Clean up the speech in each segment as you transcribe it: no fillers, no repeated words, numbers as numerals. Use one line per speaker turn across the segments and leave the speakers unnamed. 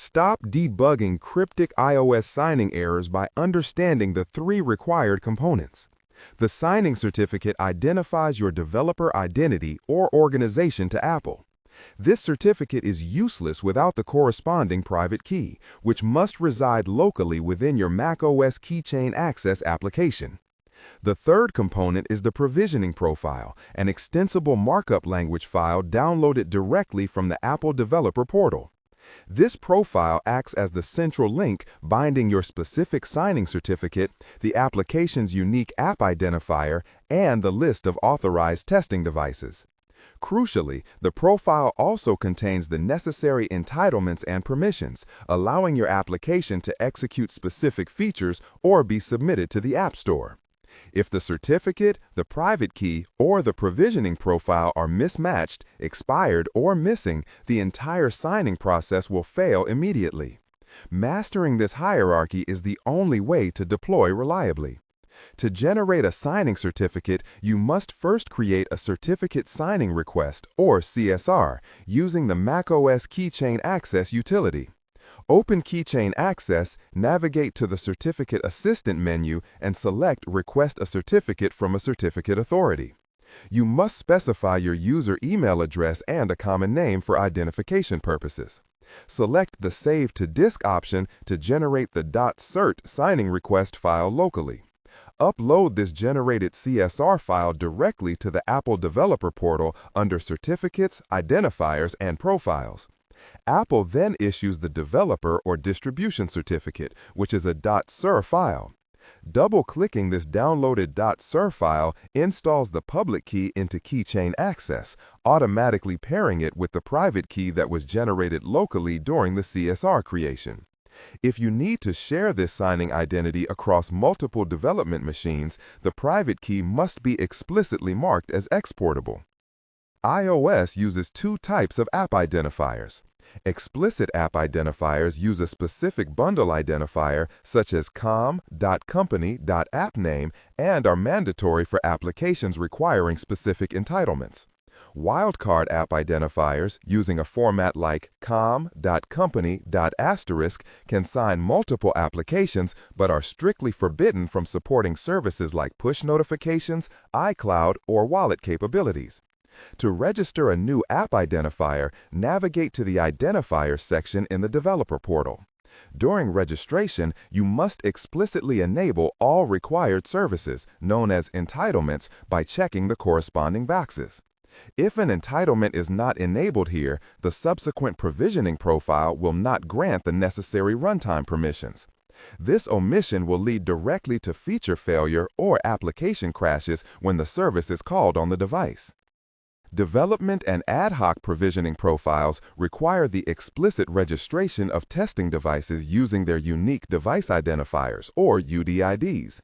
Stop debugging cryptic iOS signing errors by understanding the three required components. The signing certificate identifies your developer identity or organization to Apple. This certificate is useless without the corresponding private key, which must reside locally within your macOS Keychain Access application. The third component is the provisioning profile, an extensible markup language file downloaded directly from the Apple Developer Portal. This profile acts as the central link binding your specific signing certificate, the application's unique app identifier, and the list of authorized testing devices. Crucially, the profile also contains the necessary entitlements and permissions, allowing your application to execute specific features or be submitted to the App Store. If the certificate, the private key, or the provisioning profile are mismatched, expired, or missing, the entire signing process will fail immediately. Mastering this hierarchy is the only way to deploy reliably. To generate a signing certificate, you must first create a Certificate Signing Request, or CSR, using the macOS Keychain Access utility. Open Keychain Access, navigate to the Certificate Assistant menu, and select Request a Certificate from a certificate authority. You must specify your user email address and a common name for identification purposes. Select the Save to Disk option to generate the .cert signing request file locally. Upload this generated CSR file directly to the Apple Developer Portal under Certificates, Identifiers, and Profiles. Apple then issues the Developer or Distribution Certificate, which is a .cir file. Double-clicking this downloaded .cir file installs the public key into Keychain Access, automatically pairing it with the private key that was generated locally during the CSR creation. If you need to share this signing identity across multiple development machines, the private key must be explicitly marked as exportable. iOS uses two types of app identifiers. Explicit app identifiers use a specific bundle identifier such as com.company.appname and are mandatory for applications requiring specific entitlements. Wildcard app identifiers, using a format like com.company.asterisk, can sign multiple applications but are strictly forbidden from supporting services like push notifications, iCloud, or wallet capabilities. To register a new app identifier, navigate to the Identifiers section in the Developer Portal. During registration, you must explicitly enable all required services, known as entitlements, by checking the corresponding boxes. If an entitlement is not enabled here, the subsequent provisioning profile will not grant the necessary runtime permissions. This omission will lead directly to feature failure or application crashes when the service is called on the device. Development and ad hoc provisioning profiles require the explicit registration of testing devices using their unique device identifiers, or UDIDs.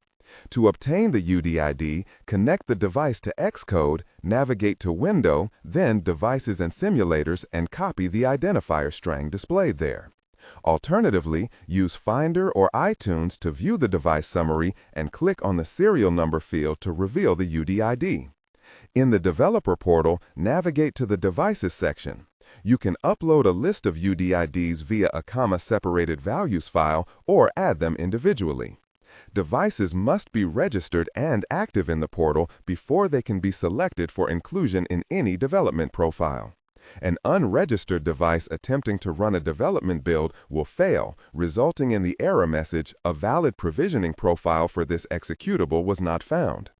To obtain the UDID, connect the device to Xcode, navigate to Window, then Devices and Simulators, and copy the identifier string displayed there. Alternatively, use Finder or iTunes to view the device summary and click on the serial number field to reveal the UDID. In the Developer Portal, navigate to the Devices section. You can upload a list of UDIDs via a comma-separated values file or add them individually. Devices must be registered and active in the portal before they can be selected for inclusion in any development profile. An unregistered device attempting to run a development build will fail, resulting in the error message, "A valid provisioning profile for this executable was not found."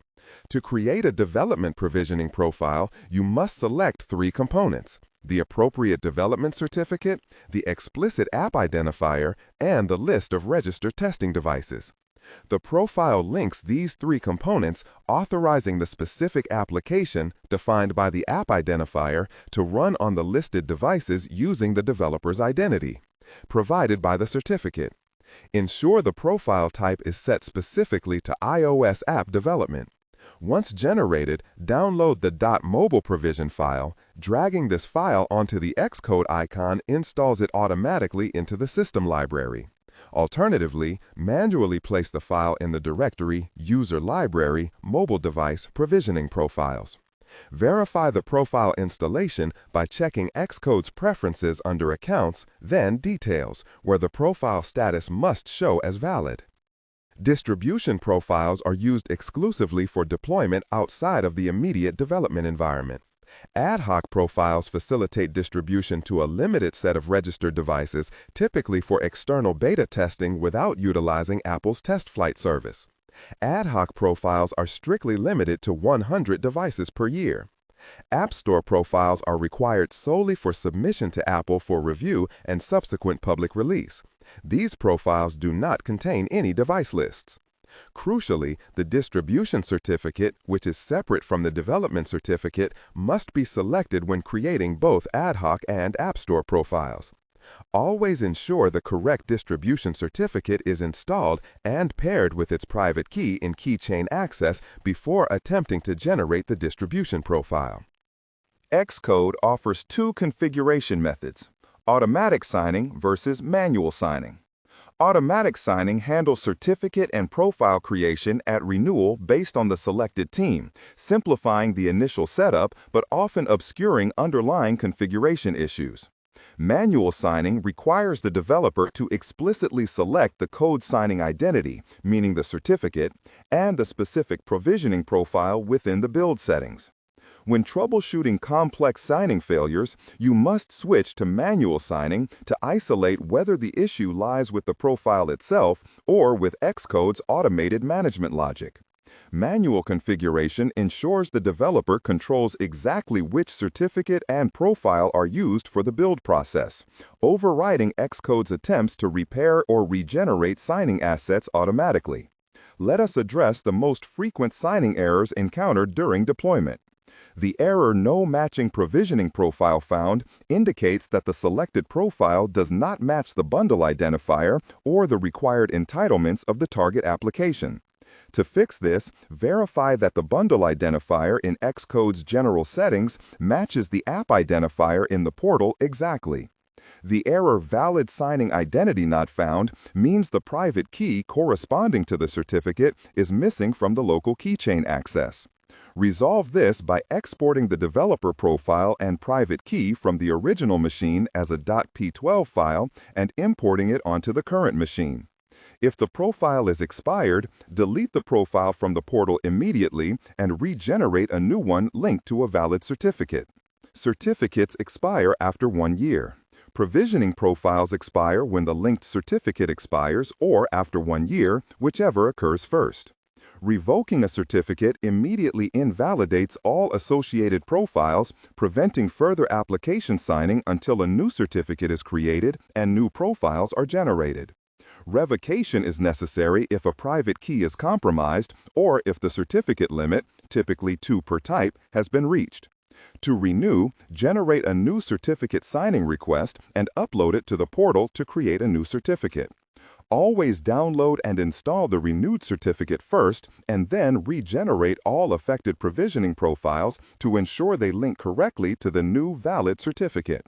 To create a development provisioning profile, you must select three components: the appropriate development certificate, the explicit app identifier, and the list of registered testing devices. The profile links these three components, authorizing the specific application, defined by the app identifier, to run on the listed devices using the developer's identity, provided by the certificate. Ensure the profile type is set specifically to iOS app development. Once generated, download the .mobile provision file. Dragging this file onto the Xcode icon installs it automatically into the system library. Alternatively, manually place the file in the directory User Library, Mobile Device Provisioning Profiles. Verify the profile installation by checking Xcode's preferences under Accounts, then Details, where the profile status must show as valid. Distribution profiles are used exclusively for deployment outside of the immediate development environment. Ad hoc profiles facilitate distribution to a limited set of registered devices, typically for external beta testing without utilizing Apple's test flight service. Ad hoc profiles are strictly limited to 100 devices per year. App Store profiles are required solely for submission to Apple for review and subsequent public release. These profiles do not contain any device lists. Crucially, the distribution certificate, which is separate from the development certificate, must be selected when creating both ad hoc and App Store profiles. Always ensure the correct distribution certificate is installed and paired with its private key in Keychain Access before attempting to generate the distribution profile.
Xcode offers two configuration methods: automatic signing versus manual signing. Automatic signing handles certificate and profile creation at renewal based on the selected team, simplifying the initial setup but often obscuring underlying configuration issues. Manual signing requires the developer to explicitly select the code signing identity, meaning the certificate, and the specific provisioning profile within the build settings. When troubleshooting complex signing failures, you must switch to manual signing to isolate whether the issue lies with the profile itself or with Xcode's automated management logic. Manual configuration ensures the developer controls exactly which certificate and profile are used for the build process, overriding Xcode's attempts to repair or regenerate signing assets automatically. Let us address the most frequent signing errors encountered during deployment. The error "No matching provisioning profile found" indicates that the selected profile does not match the bundle identifier or the required entitlements of the target application. To fix this, verify that the bundle identifier in Xcode's general settings matches the app identifier in the portal exactly. The error "Valid signing identity not found" means the private key corresponding to the certificate is missing from the local keychain access. Resolve this by exporting the developer profile and private key from the original machine as a .p12 file and importing it onto the current machine. If the profile is expired, delete the profile from the portal immediately and regenerate a new one linked to a valid certificate. Certificates expire after 1 year. Provisioning profiles expire when the linked certificate expires or after 1 year, whichever occurs first. Revoking a certificate immediately invalidates all associated profiles, preventing further application signing until a new certificate is created and new profiles are generated. Revocation is necessary if a private key is compromised or if the certificate limit, typically 2 per type, has been reached. To renew, generate a new certificate signing request and upload it to the portal to create a new certificate. Always download and install the renewed certificate first and then regenerate all affected provisioning profiles to ensure they link correctly to the new valid certificate.